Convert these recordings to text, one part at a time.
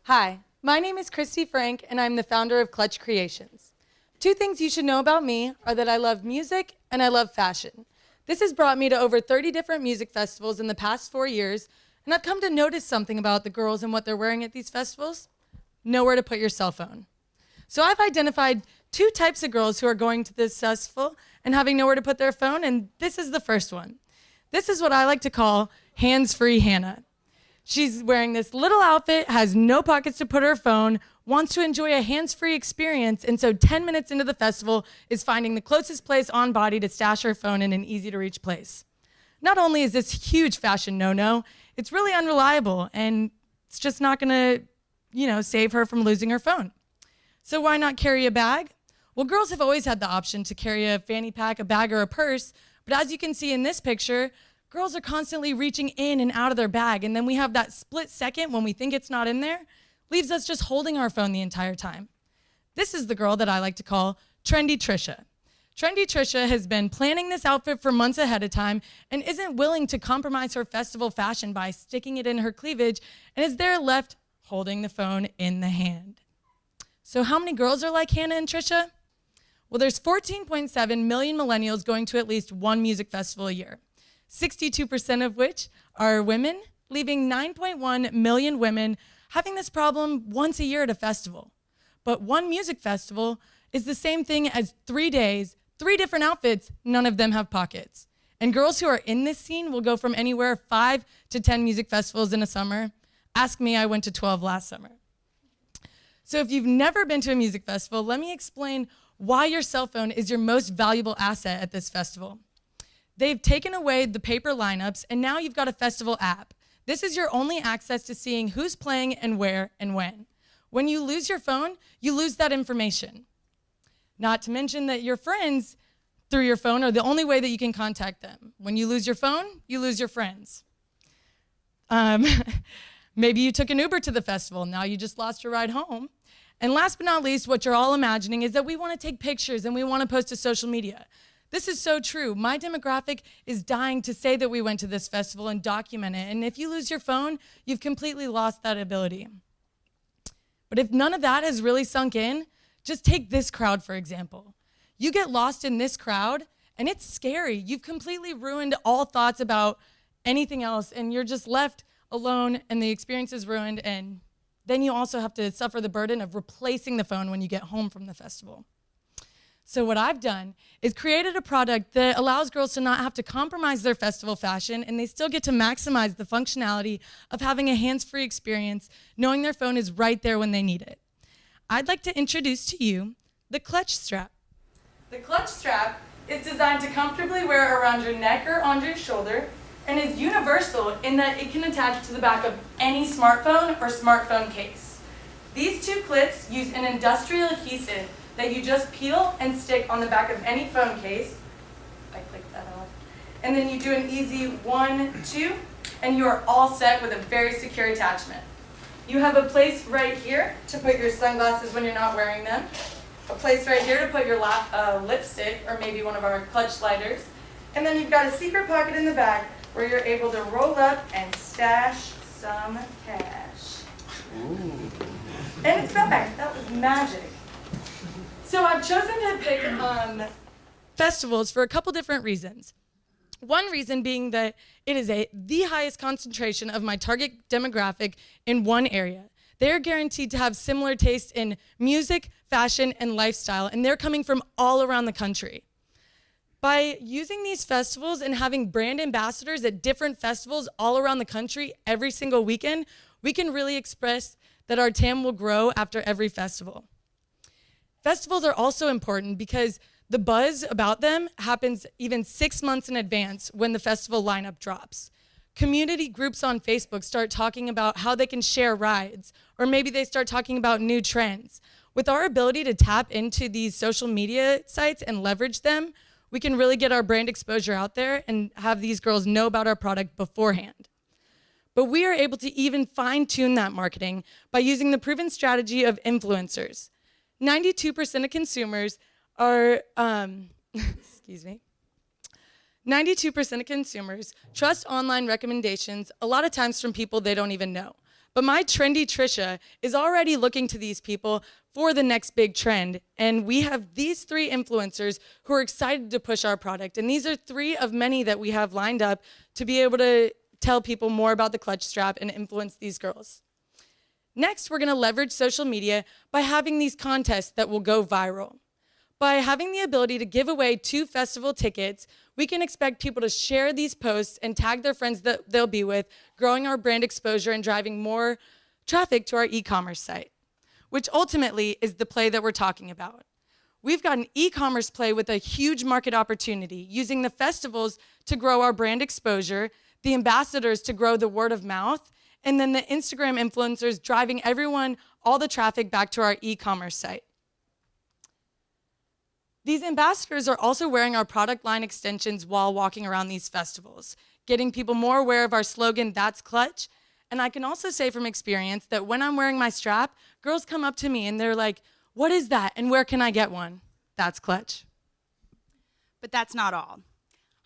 Hi, my name is Christy Frank, and I'm the founder of Clutch Creations. Two things you should know about me are that I love music and I love fashion. This has brought me to over 30 different music festivals in the past 4 years, and I've come to notice something about the girls and what they're wearing at these festivals: nowhere to put your cell phone. So I've identified two types of girls who are going to this festival and having nowhere to put their phone, and this is the first one. This is what I like to call hands-free Hannah. She's wearing this little outfit, has no pockets to put her phone, wants to enjoy a hands-free experience, and so 10 minutes into the festival is finding the closest place on body to stash her phone in an easy-to-reach place. Not only is this a huge fashion no-no, it's really unreliable, and it's just not gonna, save her from losing her phone. So why not carry a bag? Well, girls have always had the option to carry a fanny pack, a bag, or a purse, but as you can see in this picture, girls are constantly reaching in and out of their bag, and then we have that split second when we think it's not in there, leaves us just holding our phone the entire time. This is the girl that I like to call Trendy Trisha. Trendy Trisha has been planning this outfit for months ahead of time and isn't willing to compromise her festival fashion by sticking it in her cleavage, and is there left holding the phone in the hand. So how many girls are like Hannah and Trisha? Well, there's 14.7 million millennials going to at least one music festival a year, 62% of which are women, leaving 9.1 million women having this problem once a year at a festival. But one music festival is the same thing as 3 days, 3 different outfits, none of them have pockets. And girls who are in this scene will go from anywhere 5 to 10 music festivals in a summer. Ask me, I went to 12 last summer. So if you've never been to a music festival, let me explain why your cell phone is your most valuable asset at this festival. They've taken away the paper lineups, and now you've got a festival app. This is your only access to seeing who's playing and where and when. When you lose your phone, you lose that information. Not to mention that your friends, through your phone, are the only way that you can contact them. When you lose your phone, you lose your friends. Maybe you took an Uber to the festival, now you just lost your ride home. And last but not least, what you're all imagining is that we want to take pictures and we want to post to social media. This is so true. My demographic is dying to say that we went to this festival and document it. And if you lose your phone, you've completely lost that ability. But if none of that has really sunk in, just take this crowd, for example. You get lost in this crowd, and it's scary. You've completely ruined all thoughts about anything else, and you're just left alone, and the experience is ruined, and then you also have to suffer the burden of replacing the phone when you get home from the festival. So what I've done is created a product that allows girls to not have to compromise their festival fashion, and they still get to maximize the functionality of having a hands-free experience, knowing their phone is right there when they need it. I'd like to introduce to you the Clutch Strap. The Clutch Strap is designed to comfortably wear around your neck or on your shoulder, and is universal in that it can attach to the back of any smartphone or smartphone case. These two clips use an industrial adhesive that you just peel and stick on the back of any phone case. I clicked that off. And then you do an easy 1, 2, and you are all set with a very secure attachment. You have a place right here to put your sunglasses when you're not wearing them, a place right here to put your lipstick or maybe one of our clutch lighters, and then you've got a secret pocket in the back where you're able to roll up and stash some cash. Ooh. And it's back. That was magic. So I've chosen to pick festivals for a couple different reasons. One reason being that it is the highest concentration of my target demographic in one area. They're guaranteed to have similar tastes in music, fashion, and lifestyle, and they're coming from all around the country. By using these festivals and having brand ambassadors at different festivals all around the country every single weekend, we can really express that our TAM will grow after every festival. Festivals are also important because the buzz about them happens even 6 months in advance when the festival lineup drops. Community groups on Facebook start talking about how they can share rides, or maybe they start talking about new trends. With our ability to tap into these social media sites and leverage them, we can really get our brand exposure out there and have these girls know about our product beforehand. But we are able to even fine-tune that marketing by using the proven strategy of influencers. 92% of consumers are, 92% of consumers trust online recommendations, a lot of times from people they don't even know. But my trendy Trisha is already looking to these people for the next big trend. And we have these 3 influencers who are excited to push our product. And these are 3 of many that we have lined up to be able to tell people more about the clutch strap and influence these girls. Next, we're gonna leverage social media by having these contests that will go viral. By having the ability to give away 2 festival tickets, we can expect people to share these posts and tag their friends that they'll be with, growing our brand exposure and driving more traffic to our e-commerce site, which ultimately is the play that we're talking about. We've got an e-commerce play with a huge market opportunity, using the festivals to grow our brand exposure, the ambassadors to grow the word of mouth, and then the Instagram influencers driving everyone, all the traffic back to our e-commerce site. These ambassadors are also wearing our product line extensions while walking around these festivals, getting people more aware of our slogan, "That's Clutch." And I can also say from experience that when I'm wearing my strap, girls come up to me and they're like, "What is that and where can I get one?" That's Clutch. But that's not all.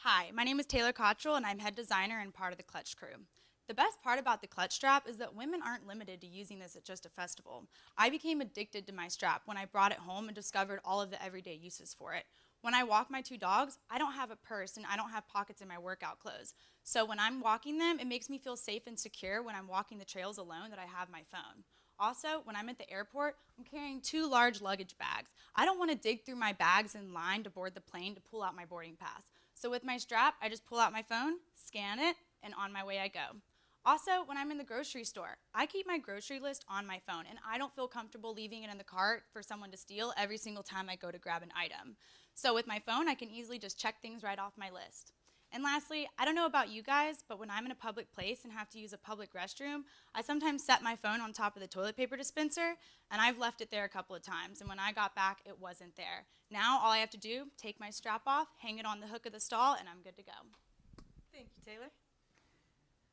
Hi, my name is Taylor Cottrell and I'm head designer and part of the Clutch crew. The best part about the clutch strap is that women aren't limited to using this at just a festival. I became addicted to my strap when I brought it home and discovered all of the everyday uses for it. When I walk my 2 dogs, I don't have a purse and I don't have pockets in my workout clothes. So when I'm walking them, it makes me feel safe and secure when I'm walking the trails alone that I have my phone. Also, when I'm at the airport, I'm carrying 2 large luggage bags. I don't want to dig through my bags in line to board the plane to pull out my boarding pass. So with my strap, I just pull out my phone, scan it, and on my way I go. Also, when I'm in the grocery store, I keep my grocery list on my phone, and I don't feel comfortable leaving it in the cart for someone to steal every single time I go to grab an item. So with my phone, I can easily just check things right off my list. And lastly, I don't know about you guys, but when I'm in a public place and have to use a public restroom, I sometimes set my phone on top of the toilet paper dispenser, and I've left it there a couple of times, and when I got back, it wasn't there. Now, all I have to do, take my strap off, hang it on the hook of the stall, and I'm good to go. Thank you, Taylor.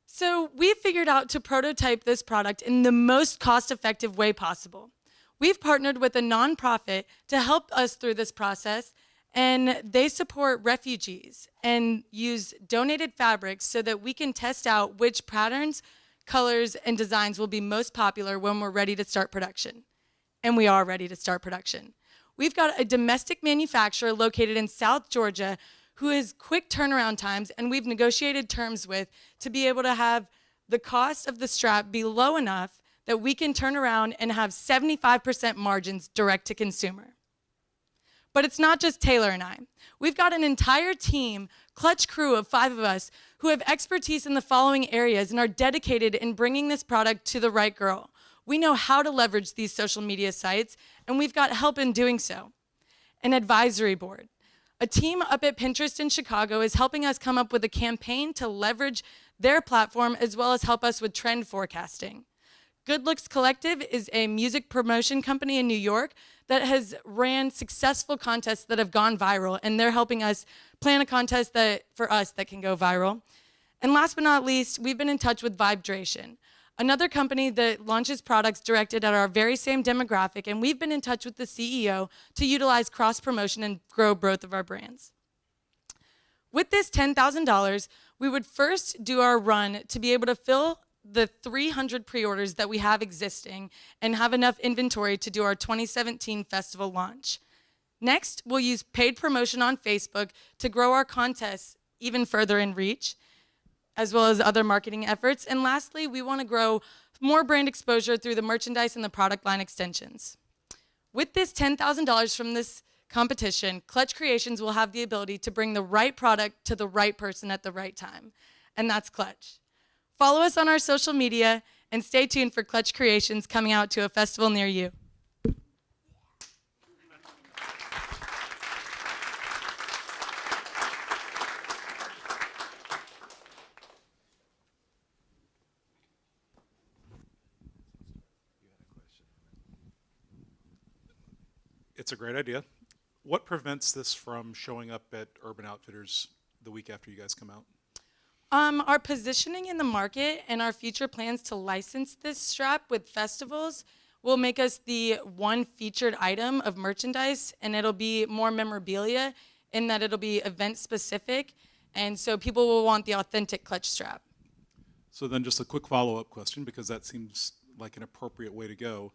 So we figured out to prototype this product in the most cost-effective way possible. We've partnered with a nonprofit to help us through this process, and they support refugees and use donated fabrics so that we can test out which patterns, colors, and designs will be most popular when we're ready to start production. And we are ready to start production. We've got a domestic manufacturer located in South Georgia who has quick turnaround times, and we've negotiated terms with to be able to have the cost of the strap be low enough that we can turn around and have 75% margins direct to consumer. But it's not just Taylor and I. We've got an entire team, Clutch crew of 5 of us, who have expertise in the following areas and are dedicated in bringing this product to the right girl. We know how to leverage these social media sites, and we've got help in doing so. An advisory board. A team up at Pinterest in Chicago is helping us come up with a campaign to leverage their platform as well as help us with trend forecasting. Good Looks Collective is a music promotion company in New York that has ran successful contests that have gone viral, and they're helping us plan a contest for us that can go viral. And last but not least, we've been in touch with Vibration, another company that launches products directed at our very same demographic, and we've been in touch with the CEO to utilize cross-promotion and grow both of our brands. With this $10,000, we would first do our run to be able to fill the 300 pre-orders that we have existing and have enough inventory to do our 2017 festival launch. Next, we'll use paid promotion on Facebook to grow our contests even further in reach, as well as other marketing efforts. And lastly, we want to grow more brand exposure through the merchandise and the product line extensions. With this $10,000 from this competition, Clutch Creations will have the ability to bring the right product to the right person at the right time, and that's Clutch. Follow us on our social media and stay tuned for Clutch Creations coming out to a festival near you. It's a great idea. What prevents this from showing up at Urban Outfitters the week after you guys come out? Our positioning in the market and our future plans to license this strap with festivals will make us the one featured item of merchandise, and it'll be more memorabilia in that it'll be event specific, and so people will want the authentic Clutch strap. So then just a quick follow-up question, because that seems like an appropriate way to go.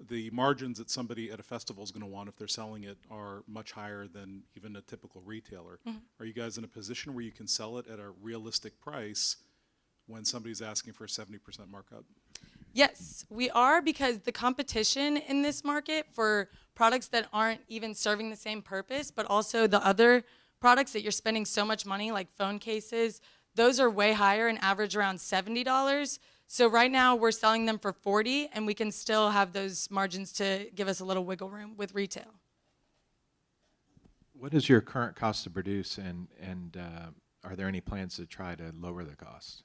The margins that somebody at a festival is going to want if they're selling it are much higher than even a typical retailer. Are you guys in a position where you can sell it at a realistic price when somebody's asking for a 70% markup? Yes, we are, because the competition in this market for products that aren't even serving the same purpose, but also the other products that you're spending so much money, like phone cases, those are way higher and average around $70. So right now we're selling them for $40, and we can still have those margins to give us a little wiggle room with retail. What is your current cost to produce, and are there any plans to try to lower the cost?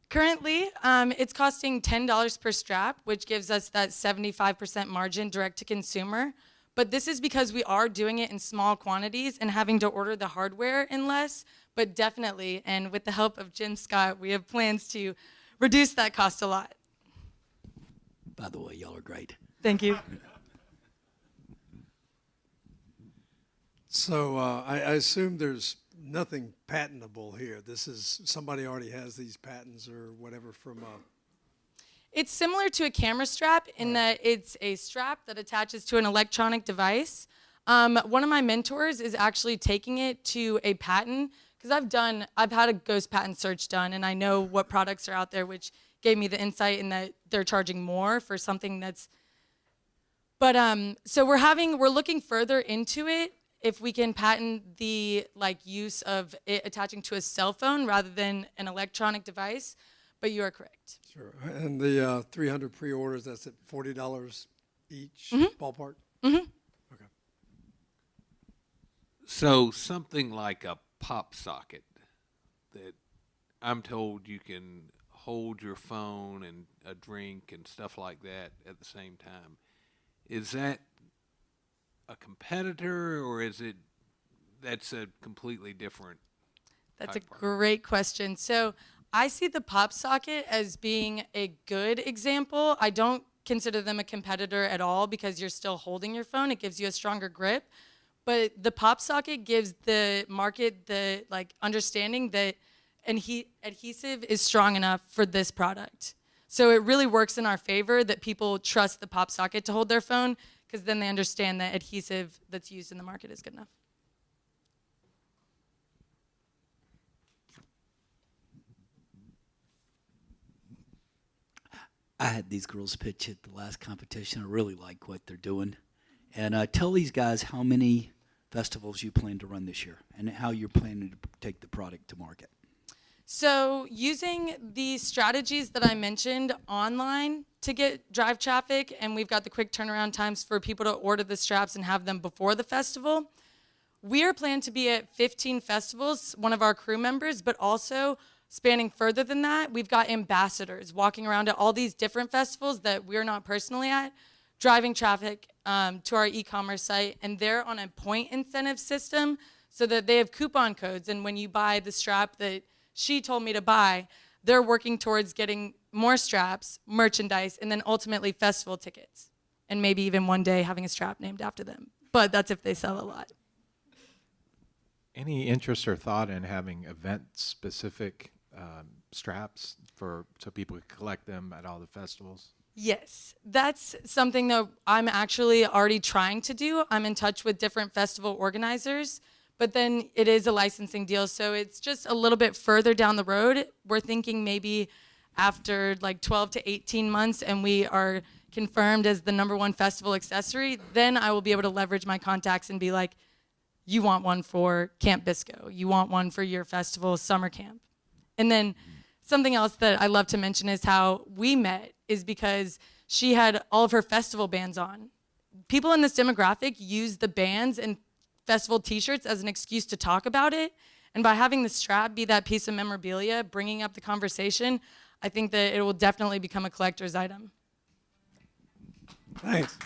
Currently, it's costing $10 per strap, which gives us that 75% margin direct to consumer. But this is because we are doing it in small quantities and having to order the hardware in less. But definitely, and with the help of Jim Scott, we have plans to reduce that cost a lot. By the way, y'all are great. Thank you. So I assume there's nothing patentable here. This is, somebody already has these patents or whatever from It's similar to a camera strap in that it's a strap that attaches to an electronic device. One of my mentors is actually taking it to a patent, because I've had a ghost patent search done, and I know what products are out there, which gave me the insight in that they're charging more for something that's. But so we're looking further into it, if we can patent the use of it attaching to a cell phone rather than an electronic device. But you are correct. Sure. And the 300 pre-orders, that's at $40 each, ballpark? Mm-hmm. Okay. So something like a pop socket that I'm told you can hold your phone and a drink and stuff like that at the same time. Is that a competitor, or is it that's a completely different? That's a type of- great question. So I see the pop socket as being a good example. I don't consider them a competitor at all, because you're still holding your phone. It gives you a stronger grip. But the pop socket gives the market the understanding that adhesive is strong enough for this product. So it really works in our favor that people trust the pop socket to hold their phone, because then they understand that adhesive that's used in the market is good enough. I had these girls pitch at the last competition. I really like what they're doing. And tell these guys how many festivals you plan to run this year and how you're planning to take the product to market. So using the strategies that I mentioned online to drive traffic, and we've got the quick turnaround times for people to order the straps and have them before the festival, we are planned to be at 15 festivals, one of our crew members, but also spanning further than that, we've got ambassadors walking around at all these different festivals that we're not personally at, driving traffic to our e-commerce site, and they're on a point incentive system so that they have coupon codes, and when you buy the strap that she told me to buy, they're working towards getting more straps, merchandise, and then ultimately festival tickets, and maybe even one day having a strap named after them. But that's if they sell a lot. Any interest or thought in having event-specific straps so people can collect them at all the festivals? Yes, that's something that I'm actually already trying to do. I'm in touch with different festival organizers, but then it is a licensing deal, so it's just a little bit further down the road. We're thinking maybe after 12 to 18 months and we are confirmed as the #1 festival accessory, then I will be able to leverage my contacts and be like, you want one for Camp Bisco, you want one for your festival summer camp. And then something else that I love to mention is how we met is because she had all of her festival bands on. People in this demographic use the bands and festival t-shirts as an excuse to talk about it. And by having the strap be that piece of memorabilia, bringing up the conversation, I think that it will definitely become a collector's item. Thanks.